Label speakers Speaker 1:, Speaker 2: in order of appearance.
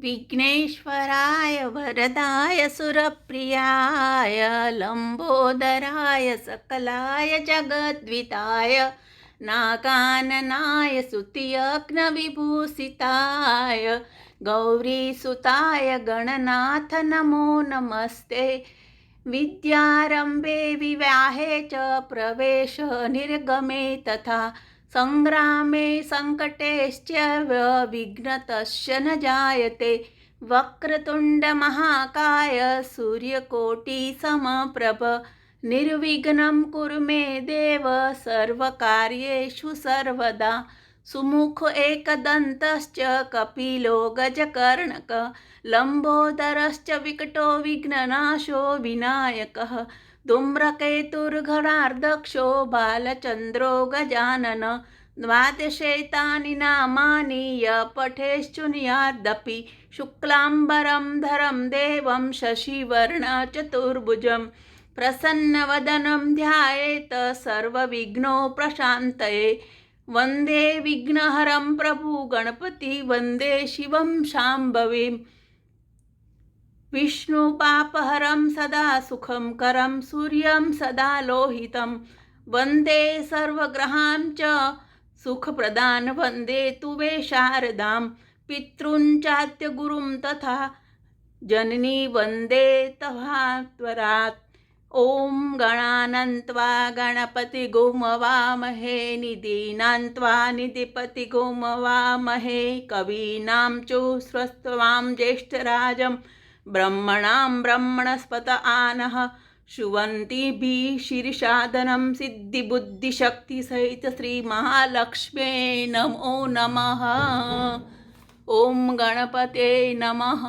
Speaker 1: विघ्नेश्वराय वरदाय सुरप्रियाय लंबोदराय सकलाय जगद्विताय नागाननाय स्तुतियज्ञविभूषिताय गौरीसुताय गणनाथ नमो नमस्ते। विद्यारंभे विवाहे च प्रवेश निर्गमे तथा संग्रामे संकटेश्च विघ्नतस्य न जायते। वक्रतुंड महाकाय सूर्यकोटिसमप्रभ निर्विघ्नं कुरु मे देव सर्वकार्येषु सर्वदा। सुमुख एकदन्तश्च कपिलो गजकर्णक लंबोदरश्च विकटो विघ्ननाशो विनायकः धूम्रकेतुर्गणार्दक्षो बालचन्द्रो गजानन। द्वादशेतानि नामानि यः पठेच्छृणुयादपि शुक्लाम्बरं धरं देवं शशिवर्णचतुर्भुजं प्रसन्नवदनं ध्यायेत् सर्वविघ्नोपशान्तये। वन्दे विघ्नहरं प्रभु गणपति वन्दे शिवं शाम्भवीं। विष्णुपापहरं सदा सुखं करं सूर्यं सदा लोहितं वन्दे सर्वग्रहां च सुखप्रदां वन्दे तु वे शारदां। पितॄन् चाद्य गुरुं तथा जननी वन्दे तवात्वरात्। ॐ गणानन्त्वा गणपतिगुमवामहे निधीनान्त्वा निधिपतिगुमवामहे कवीनां चोस्रस्त्वां ज्येष्ठराजं ब्रह्मणां ब्रह्मणस्पत आनः शुवन्तिभिः शिरसादनं सिद्धिबुद्धिशक्तिसहित श्रीमहालक्ष्म्यै नमो नमः। ॐ गणपते नमः।